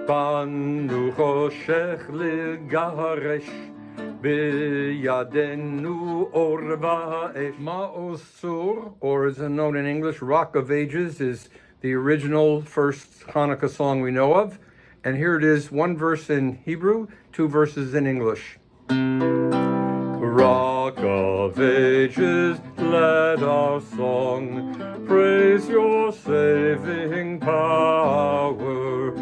בנו חושך לגרש, בידינו אור ואש. Ma'oz Sur, or as known in English, Rock of Ages, is the original first Hanukkah song we know of. And here it is, one verse in Hebrew, two verses in English. Rock of Ages, let our song praise your saving power.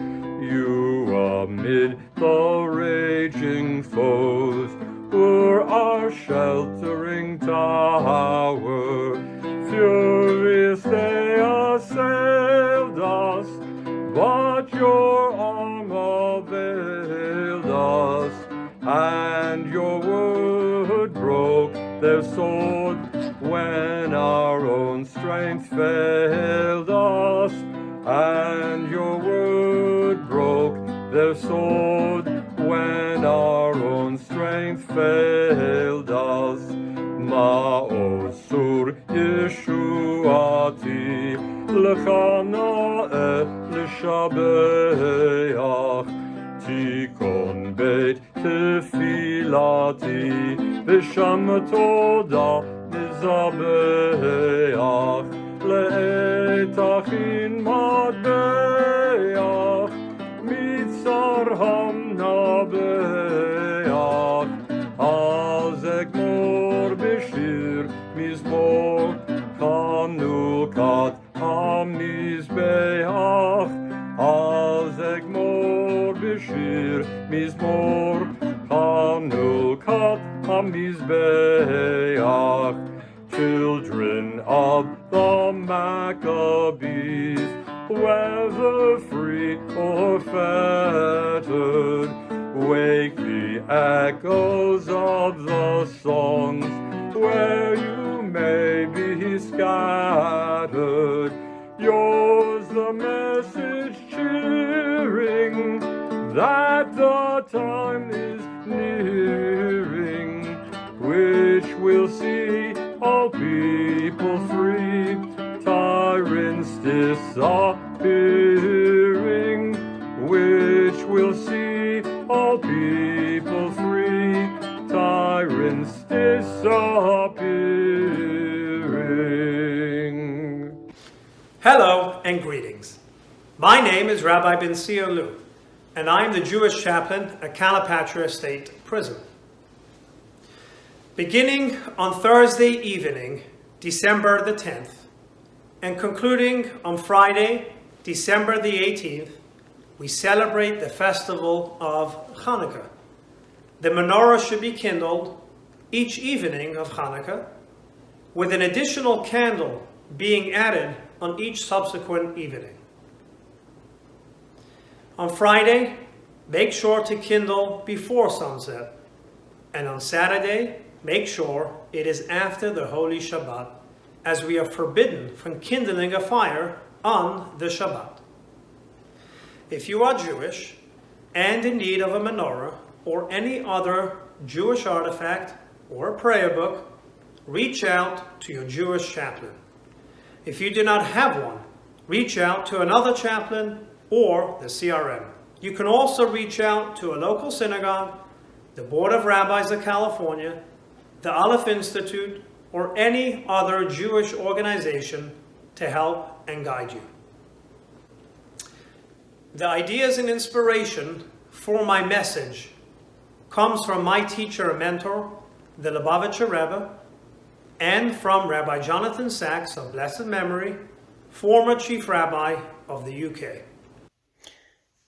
You amid the raging foes were our sheltering tower. Furious they assailed us, but your arm availed us, and your word broke their sword when our own strength failed us, and your word broke their sword when our own strength failed us. Ma'oz Sur Yeshuati Lecha na'eh l'shabeach, Tikon beit tefilati v'sham toda nizabeach, le'etachin matbeach mitzar hamnabeach, azegmor b'shir mizmor Chanukah hamizbeach, azegmor b'shir mizmor Chanukah hamizbeach. Children of the Maccabees, whether free or fettered, wake the echoes of the songs where you may be scattered. Yours the message cheering that the time is nearing, which will see all people free, tyrants disappearing, which will see all people free, tyrants disappearing. Hello and greetings. My name is Rabbi Ben Lu, and I am the Jewish chaplain at Calipatra State Prison. Beginning on Thursday evening, December the 10th, and concluding on Friday, December the 18th, we celebrate the festival of Chanukkah. The Menorah should be kindled each evening of Chanukkah, with an additional candle being added on each subsequent evening. On Friday, make sure to kindle before sunset, and on Saturday, make sure it is after the Holy Shabbat, as we are forbidden from kindling a fire on the Shabbat. If you are Jewish and in need of a menorah or any other Jewish artifact or a prayer book, reach out to your Jewish chaplain. If you do not have one, reach out to another chaplain or the CRM. You can also reach out to a local synagogue, the Board of Rabbis of California, the Aleph Institute, or any other Jewish organization to help and guide you. The ideas and inspiration for my message comes from my teacher and mentor, the Lubavitcher Rebbe, and from Rabbi Jonathan Sachs of blessed memory, former chief rabbi of the UK.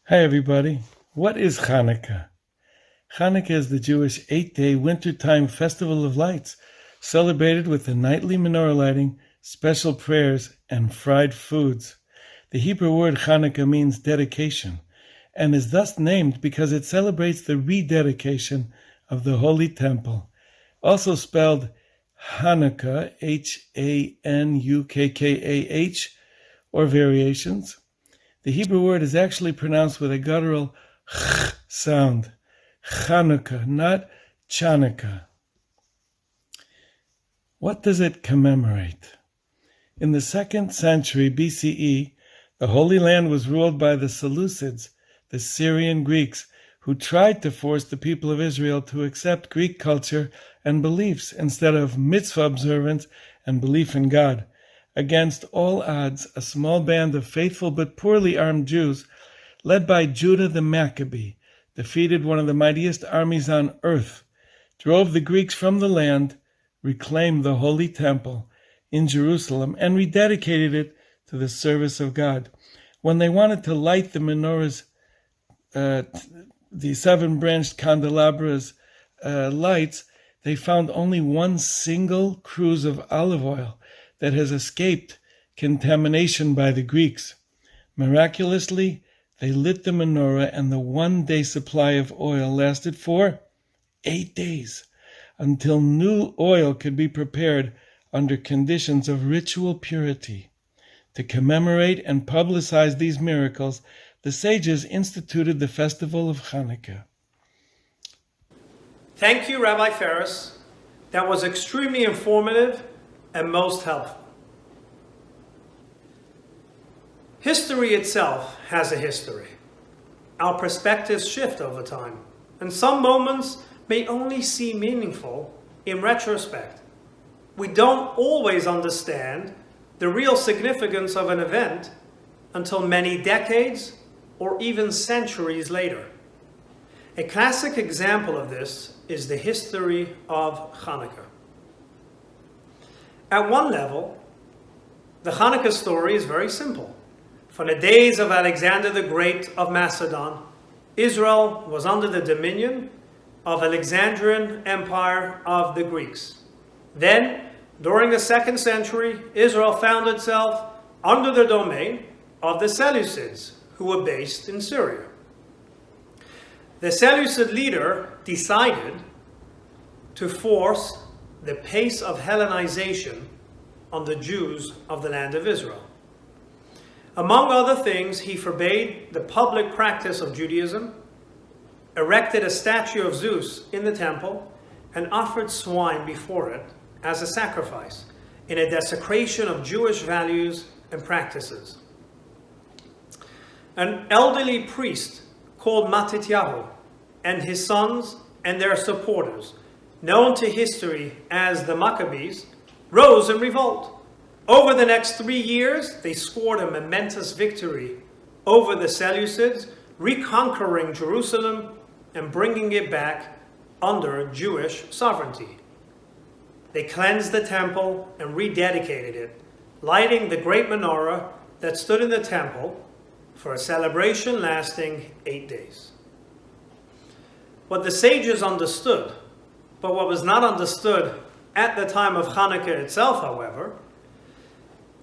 Hi everybody. What is Hanukkah? Hanukkah is the Jewish 8-day wintertime festival of lights, celebrated with the nightly menorah lighting, special prayers, and fried foods. The Hebrew word Hanukkah means dedication, and is thus named because it celebrates the rededication of the Holy Temple, also spelled Hanukkah, Hanukkah, or variations. The Hebrew word is actually pronounced with a guttural ch sound. Chanukah, not Chanukah. What does it commemorate? In the 2nd century BCE, the Holy Land was ruled by the Seleucids, the Syrian Greeks, who tried to force the people of Israel to accept Greek culture and beliefs instead of mitzvah observance and belief in God. Against all odds, a small band of faithful but poorly armed Jews, led by Judah the Maccabee, defeated one of the mightiest armies on earth, drove the Greeks from the land, reclaimed the Holy Temple in Jerusalem, and rededicated it to the service of God. When they wanted to light the menorahs, the seven-branched candelabras lights, they found only one single cruse of olive oil that has escaped contamination by the Greeks. Miraculously, they lit the menorah, and the one-day supply of oil lasted for 8 days, until new oil could be prepared under conditions of ritual purity. To commemorate and publicize these miracles, the sages instituted the festival of Chanukkah. Thank you, Rabbi Ferris. That was extremely informative and most helpful. History itself has a history. Our perspectives shift over time, and some moments may only seem meaningful in retrospect. We don't always understand the real significance of an event until many decades or even centuries later. A classic example of this is the history of Hanukkah. At one level, the Hanukkah story is very simple. From the days of Alexander the Great of Macedon, Israel was under the dominion of Alexandrian Empire of the Greeks. Then, during the 2nd century, Israel found itself under the domain of the Seleucids, who were based in Syria. The Seleucid leader decided to force the pace of Hellenization on the Jews of the land of Israel. Among other things, he forbade the public practice of Judaism, erected a statue of Zeus in the temple, and offered swine before it as a sacrifice, in a desecration of Jewish values and practices. An elderly priest called Matityahu and his sons and their supporters, known to history as the Maccabees, rose in revolt. Over the next 3 years, they scored a momentous victory over the Seleucids, reconquering Jerusalem and bringing it back under Jewish sovereignty. They cleansed the temple and rededicated it, lighting the great menorah that stood in the temple for a celebration lasting 8 days. What the sages understood, but what was not understood at the time of Hanukkah itself, however,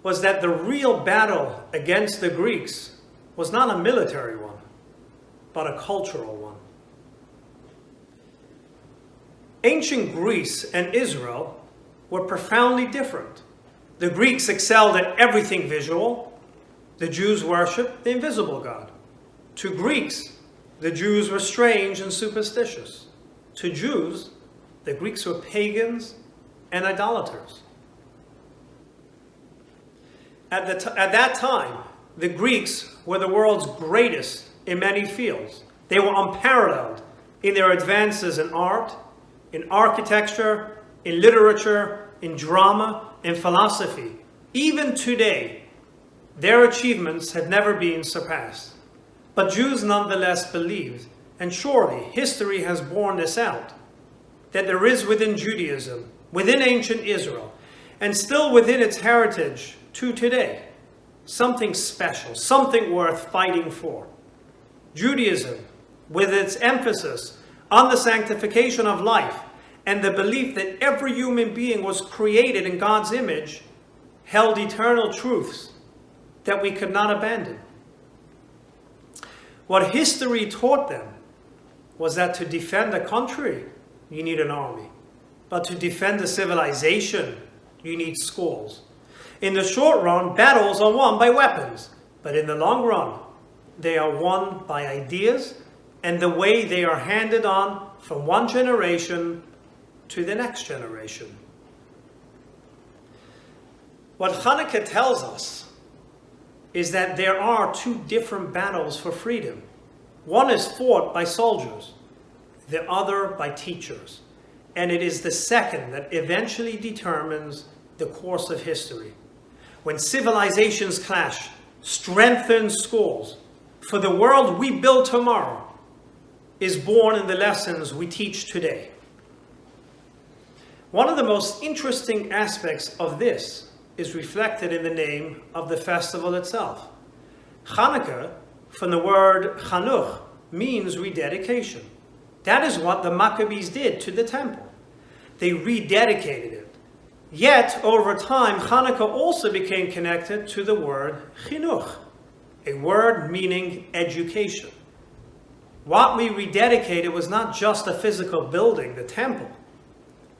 was that the real battle against the Greeks was not a military one, but a cultural one. Ancient Greece and Israel were profoundly different. The Greeks excelled at everything visual. The Jews worshipped the invisible God. To Greeks, the Jews were strange and superstitious. To Jews, the Greeks were pagans and idolaters. At that time, the Greeks were the world's greatest in many fields. They were unparalleled in their advances in art, in architecture, in literature, in drama, in philosophy. Even today, their achievements have never been surpassed. But Jews nonetheless believed, and surely history has borne this out, that there is within Judaism, within ancient Israel, and still within its heritage to today, something special, something worth fighting for. Judaism, with its emphasis on the sanctification of life and the belief that every human being was created in God's image, held eternal truths that we could not abandon. What history taught them was that to defend a country, you need an army. But to defend a civilization, you need schools. In the short run, battles are won by weapons. But in the long run, they are won by ideas and the way they are handed on from one generation to the next generation. What Hanukkah tells us is that there are two different battles for freedom. One is fought by soldiers, the other by teachers, and it is the second that eventually determines the course of history. When civilizations clash, strengthen schools, for the world we build tomorrow is born in the lessons we teach today. One of the most interesting aspects of this is reflected in the name of the festival itself. Chanukah, from the word Chanukkah, means rededication. That is what the Maccabees did to the temple. They rededicated it. Yet, over time, Chanukah also became connected to the word chinuch, a word meaning education. What we rededicated was not just a physical building, the temple,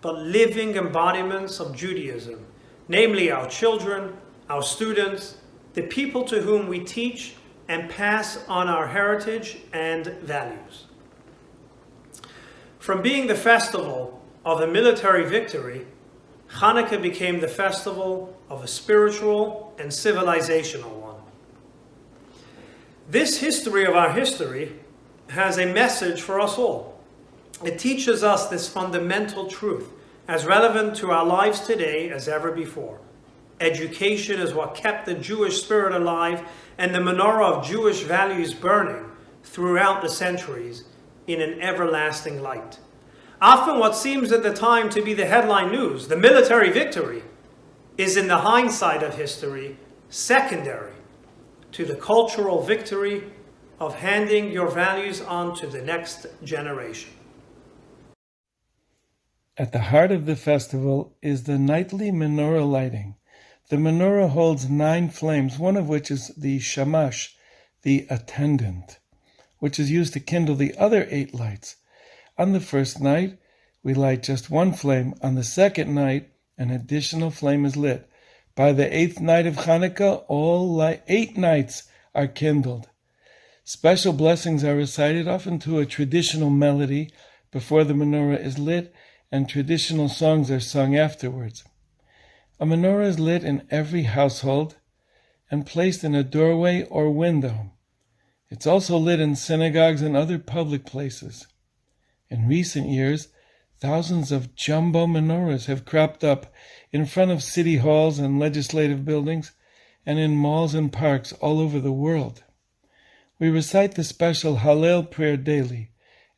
but living embodiments of Judaism, namely our children, our students, the people to whom we teach and pass on our heritage and values. From being the festival of a military victory, Chanukah became the festival of a spiritual and civilizational one. This history of our history has a message for us all. It teaches us this fundamental truth, as relevant to our lives today as ever before. Education is what kept the Jewish spirit alive and the menorah of Jewish values burning throughout the centuries in an everlasting light. Often what seems at the time to be the headline news, the military victory, is in the hindsight of history secondary to the cultural victory of handing your values on to the next generation. At the heart of the festival is the nightly menorah lighting. The menorah holds 9 flames, one of which is the shamash, the attendant, which is used to kindle the other 8 lights. On the first night, we light just 1 flame. On the second night, an additional flame is lit. By the 8th night of Chanukah, all 8 nights are kindled. Special blessings are recited, often to a traditional melody, before the menorah is lit, and traditional songs are sung afterwards. A menorah is lit in every household and placed in a doorway or window. It's also lit in synagogues and other public places. In recent years, thousands of jumbo menorahs have cropped up in front of city halls and legislative buildings, and in malls and parks all over the world. We recite the special Hallel prayer daily,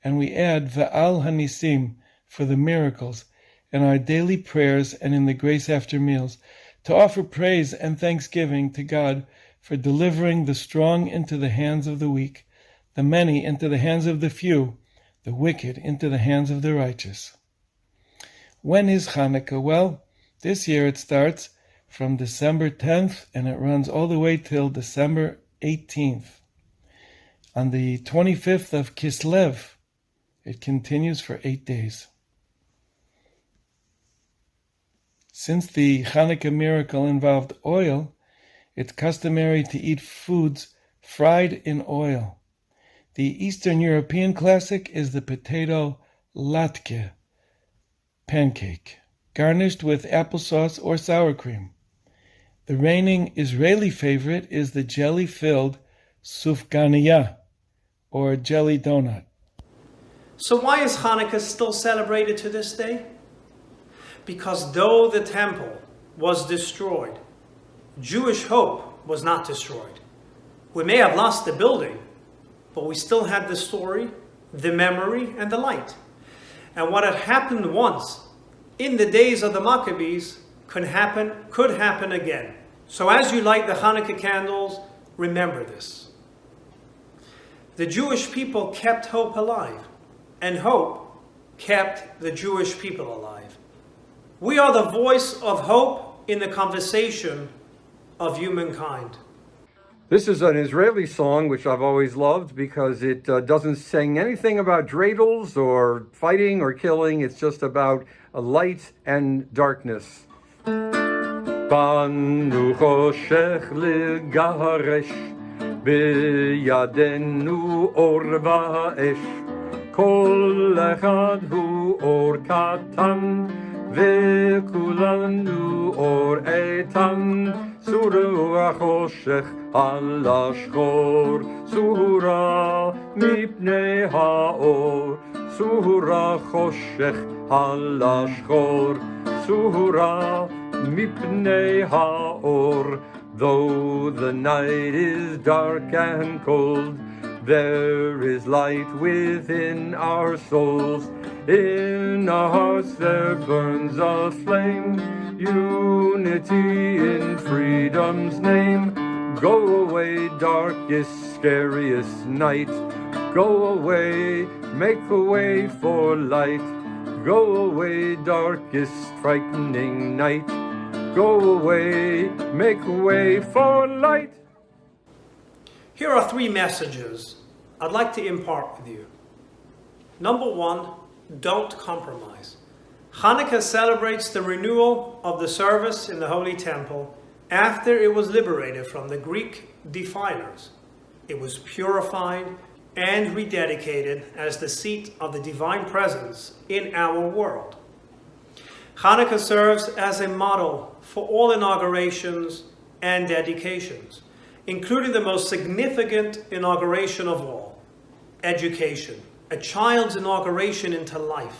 and we add Va'al Hanisim for the miracles in our daily prayers and in the grace after meals, to offer praise and thanksgiving to God for delivering the strong into the hands of the weak, the many into the hands of the few, the wicked into the hands of the righteous. When is Chanukah? Well, this year it starts from December 10th and it runs all the way till December 18th. On the 25th of Kislev, it continues for 8 days. Since the Chanukah miracle involved oil, it's customary to eat foods fried in oil. The Eastern European classic is the potato latke, pancake, garnished with applesauce or sour cream. The reigning Israeli favorite is the jelly-filled sufganiyah, or jelly donut. So why is Hanukkah still celebrated to this day? Because though the temple was destroyed, Jewish hope was not destroyed. We may have lost the building, but we still had the story, the memory, and the light. And what had happened once in the days of the Maccabees could happen again. So as you light the Hanukkah candles, remember this. The Jewish people kept hope alive, and hope kept the Jewish people alive. We are the voice of hope in the conversation of humankind. This is an Israeli song which I've always loved because it doesn't sing anything about dreidels or fighting or killing. It's just about light and darkness. Banu choshech legaresh biyadenu or va'esh kol echad hu or katan vekulanu or etan צורה חושך על השחור, צורה מפני האור, צורה חושך על השחור, צורה מפני האור. Though the night is dark and cold, there is light within our souls. In our hearts there burns a flame, unity in freedom's name. Go away, darkest, scariest night. Go away, make a way for light. Go away, darkest, frightening night. Go away, make a way for light. Here are 3 messages I'd like to impart with you. Number 1, don't compromise. Hanukkah celebrates the renewal of the service in the Holy Temple after it was liberated from the Greek defilers. It was purified and rededicated as the seat of the divine presence in our world. Hanukkah serves as a model for all inaugurations and dedications, including the most significant inauguration of all, education, a child's inauguration into life.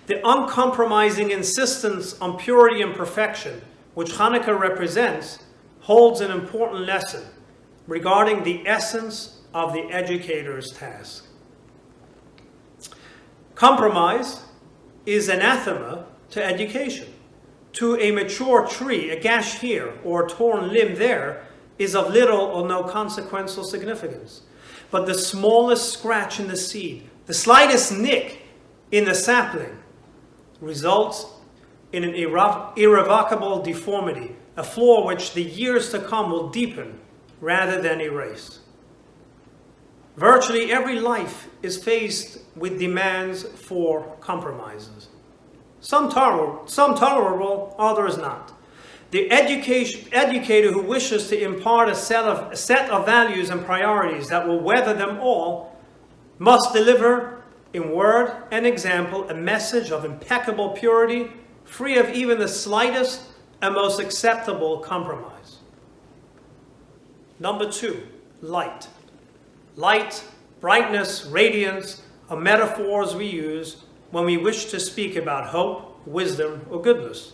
The uncompromising insistence on purity and perfection, which Hanukkah represents, holds an important lesson regarding the essence of the educator's task. Compromise is anathema to education. To a mature tree, a gash here or a torn limb there is of little or no consequential significance. But the smallest scratch in the seed, the slightest nick in the sapling, results in an irrevocable deformity, a flaw which the years to come will deepen rather than erase. Virtually every life is faced with demands for compromises. Some tolerable, others not. The educator who wishes to impart a set of values and priorities that will weather them all must deliver in word and example a message of impeccable purity, free of even the slightest and most acceptable compromise. Number 2, light. Light, brightness, radiance are metaphors we use when we wish to speak about hope, wisdom, or goodness.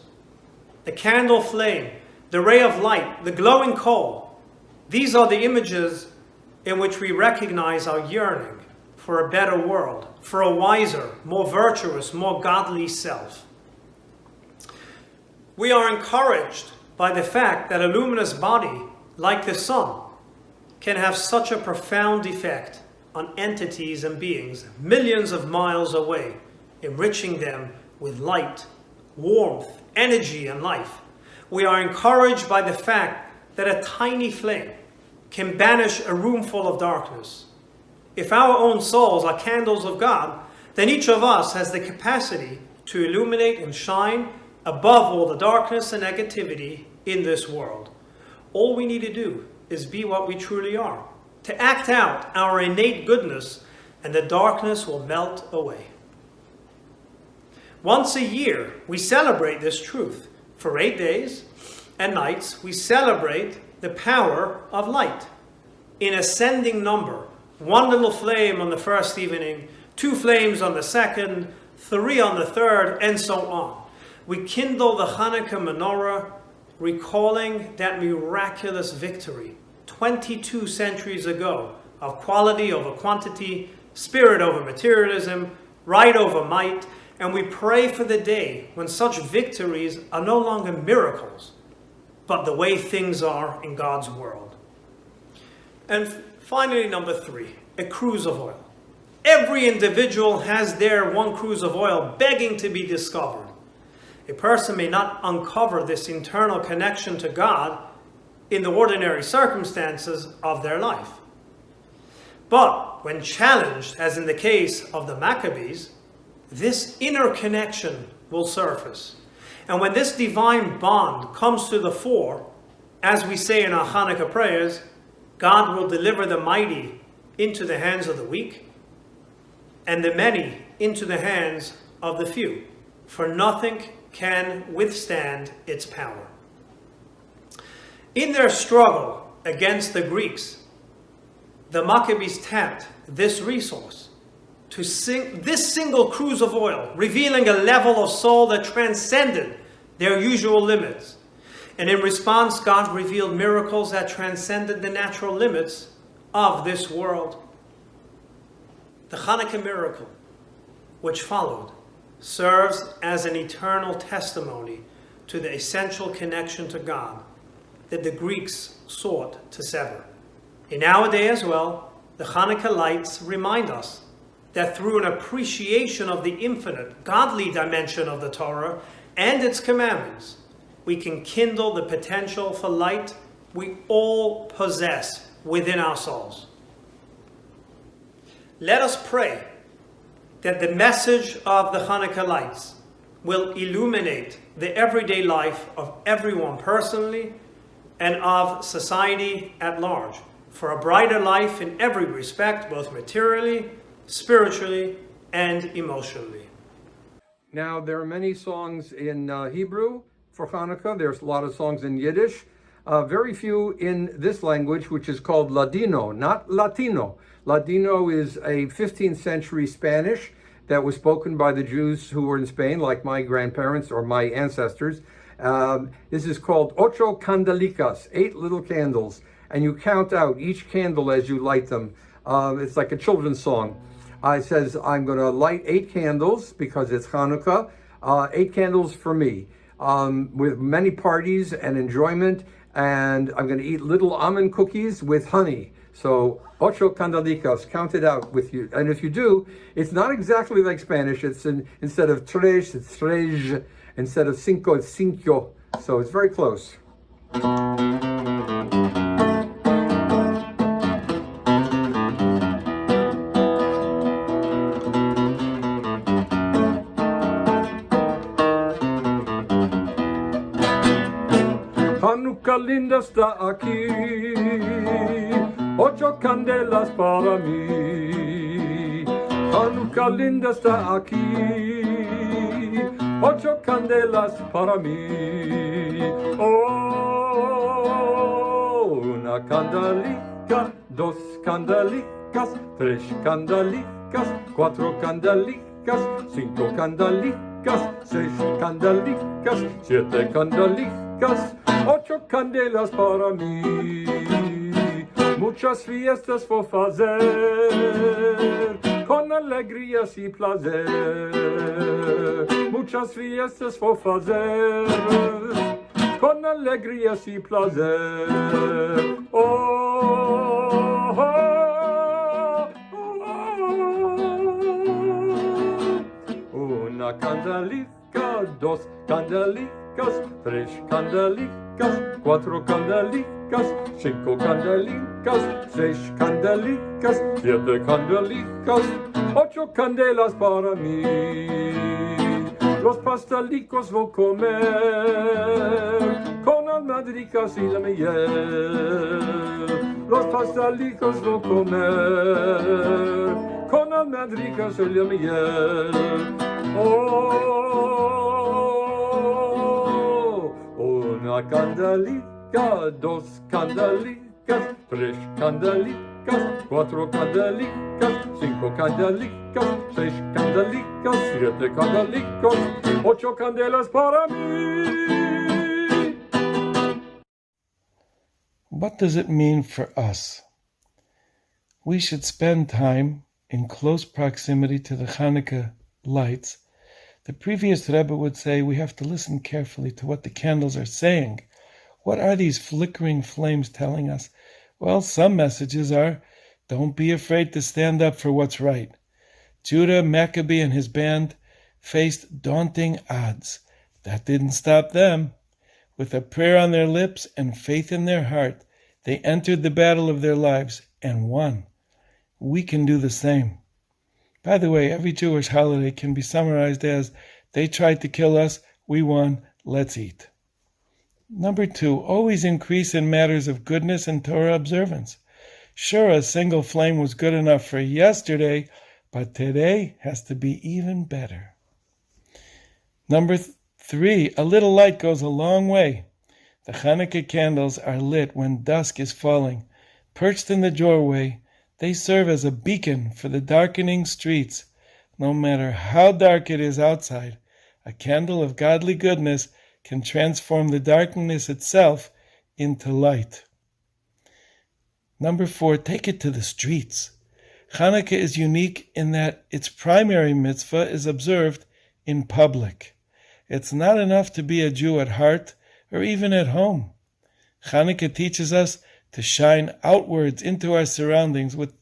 The candle flame, the ray of light, the glowing coal, these are the images in which we recognize our yearning for a better world, for a wiser, more virtuous, more godly self. We are encouraged by the fact that a luminous body, like the sun, can have such a profound effect on entities and beings millions of miles away, enriching them with light, warmth, energy, and life. We are encouraged by the fact that a tiny flame can banish a room full of darkness. If our own souls are candles of God, then each of us has the capacity to illuminate and shine above all the darkness and negativity in this world. All we need to do is be what we truly are, to act out our innate goodness, and the darkness will melt away. Once a year, we celebrate this truth. For 8 days and nights, we celebrate the power of light in ascending number. 1 little flame on the first evening, 2 flames on the second, 3 on the third, and so on. We kindle the Hanukkah Menorah, recalling that miraculous victory 22 centuries ago of quality over quantity, spirit over materialism, right over might, and we pray for the day when such victories are no longer miracles, but the way things are in God's world. And finally, number 3, a cruse of oil. Every individual has their one cruse of oil begging to be discovered. A person may not uncover this internal connection to God in the ordinary circumstances of their life. But when challenged, as in the case of the Maccabees, this inner connection will surface. And when this divine bond comes to the fore, as we say in our Hanukkah prayers, God will deliver the mighty into the hands of the weak, and the many into the hands of the few, for nothing can withstand its power. In their struggle against the Greeks, the Maccabees tapped this resource to sing this single cruse of oil, revealing a level of soul that transcended their usual limits. And in response, God revealed miracles that transcended the natural limits of this world. The Chanukah miracle, which followed, serves as an eternal testimony to the essential connection to God that the Greeks sought to sever. In our day as well, the Chanukah lights remind us that through an appreciation of the infinite, godly dimension of the Torah and its commandments, we can kindle the potential for light we all possess within our souls. Let us pray that the message of the Chanukah lights will illuminate the everyday life of everyone personally and of society at large for a brighter life in every respect, both materially, spiritually, and emotionally. Now, there are many songs in Hebrew for Hanukkah. There's a lot of songs in Yiddish. Very few in this language, which is called Ladino, not Latino. Ladino is a 15th century Spanish that was spoken by the Jews who were in Spain, like my grandparents or my ancestors. This is called Ocho Candelicas, 8 little candles, and you count out each candle as you light them. It's like a children's song. It says, I'm going to light 8 candles because it's Hanukkah, 8 candles for me, with many parties and enjoyment, and I'm going to eat little almond cookies with honey. So, ocho candelicas, count it out with you. And if you do, it's not exactly like Spanish. It's instead of tres, it's tres. Instead of cinco, it's cinco. So it's very close. Hanukkah linda está aquí, 8 candelas para mí. Hanukkah linda está aquí, 8 candelas para mí. Oh, una candelica, 2 candelicas, 3 candelicas, 4 candelicas, 5 candelicas, 6 candelicas, 7 candelicas, 8 candelas para mí. Muchas fiestas vou fazer, con alegrías y placer. Muchas fiestas vou fazer, con alegrías y placer. Oh, oh, oh. Una candelica, 2 candelicas, 3 candelicas, 4 candelicas, 5 candelicas, 6 candelicas, 7 candelicas, 8 candelas para mí. Los pastelicos voy a comer con almendricas y la miel. Los pastelicos voy a comer con almendricas y la miel. Oh, una candelica, 2 candelicas, 3 candelicas, 4 candelicas, 5 candelicas, 6 candelicas, 7 candelicas, 8 candelas para mí. What does it mean for us? We should spend time in close proximity to the Chanukah lights. The previous Rebbe would say we have to listen carefully to what the candles are saying. What are these flickering flames telling us? Well, some messages are, don't be afraid to stand up for what's right. Judah Maccabee and his band faced daunting odds. That didn't stop them. With a prayer on their lips and faith in their heart, they entered the battle of their lives and won. We can do the same. By the way, every Jewish holiday can be summarized as, they tried to kill us, we won, let's eat. Number 2, always increase in matters of goodness and Torah observance. Sure, a single flame was good enough for yesterday, but today has to be even better. Number 3, a little light goes a long way. The Chanukah candles are lit when dusk is falling. Perched in the doorway, they serve as a beacon for the darkening streets. No matter how dark it is outside, a candle of godly goodness can transform the darkness itself into light. Number 4, take it to the streets. Chanukah is unique in that its primary mitzvah is observed in public. It's not enough to be a Jew at heart or even at home. Chanukah teaches us to shine outwards into our surroundings with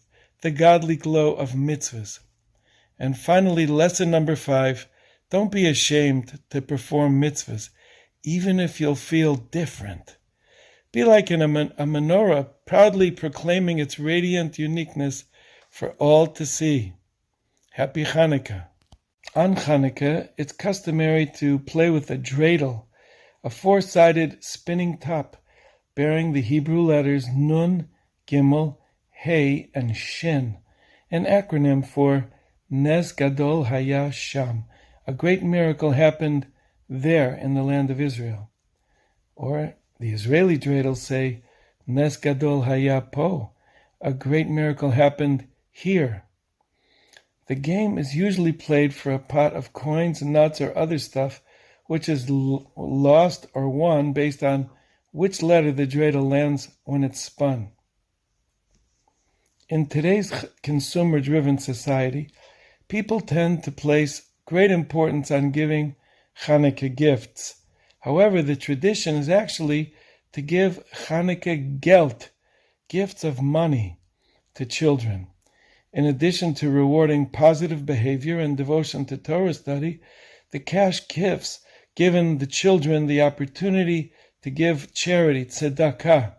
the godly glow of mitzvahs. And finally, lesson number 5, don't be ashamed to perform mitzvahs, even if you'll feel different. Be like a menorah, proudly proclaiming its radiant uniqueness for all to see. Happy Chanukah. On Chanukah, it's customary to play with a dreidel, a 4-sided spinning top bearing the Hebrew letters Nun, Gimel, Hey, and Shin, an acronym for Nes Gadol Haya Sham. A great miracle happened there in the land of Israel. Or the Israeli dreidels say Nes Gadol Haya Po. A great miracle happened here. The game is usually played for a pot of coins, nuts, or other stuff, which is lost or won based on which letter the dreidel lands when it's spun. In today's consumer-driven society, people tend to place great importance on giving Chanukah gifts. However, the tradition is actually to give Chanukah gelt, gifts of money, to children. In addition to rewarding positive behavior and devotion to Torah study, the cash gifts given the children the opportunity to give charity, tzedakah.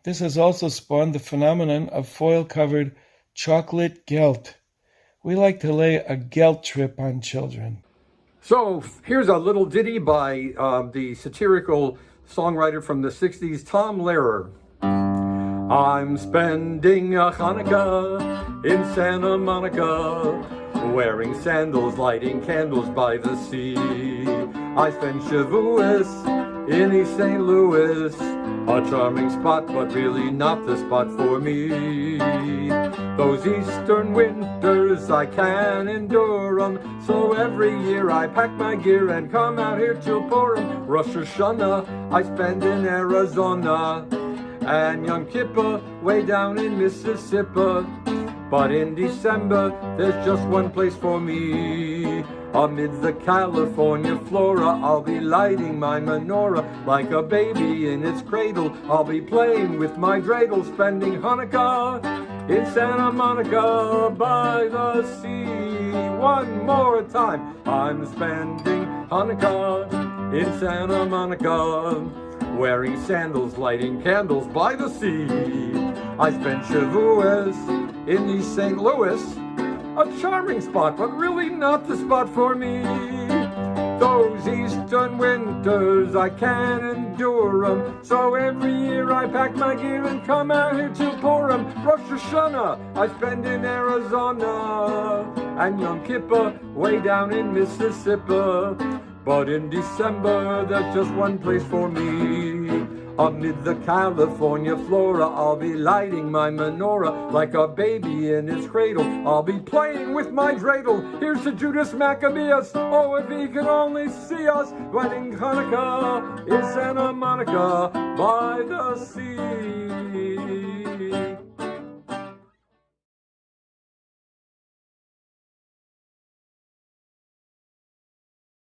This has also spawned the phenomenon of foil-covered chocolate gelt. We like to lay a gelt trip on children. So here's a little ditty by the satirical songwriter from the 60s, Tom Lehrer. I'm spending a Hanukkah in Santa Monica, wearing sandals, lighting candles by the sea. I spend Shavuos in East St. Louis, a charming spot, but really not the spot for me. Those eastern winters, I can't endure 'em, so every year I pack my gear and come out here to Purim. Rosh Hashanah, I spend in Arizona, and Yom Kippur way down in Mississippi. But in December, there's just one place for me. Amid the California flora, I'll be lighting my menorah like a baby in its cradle. I'll be playing with my dreidel, spending Hanukkah in Santa Monica by the sea. One more time, I'm spending Hanukkah in Santa Monica, wearing sandals, lighting candles by the sea. I spent Shavuos in East St. Louis, a charming spot, but really not the spot for me. Those eastern winters, I can't endure 'em, so every year I pack my gear and come out here to Purim. Rosh Hashanah, I spend in Arizona, and Yom Kippur way down in Mississippi. But in December, there's just one place for me. Amid the California flora, I'll be lighting my menorah like a baby in its cradle. I'll be playing with my dreidel. Here's to Judas Maccabeus. Oh, if he could only see us lighting Hanukkah in Santa Monica by the sea.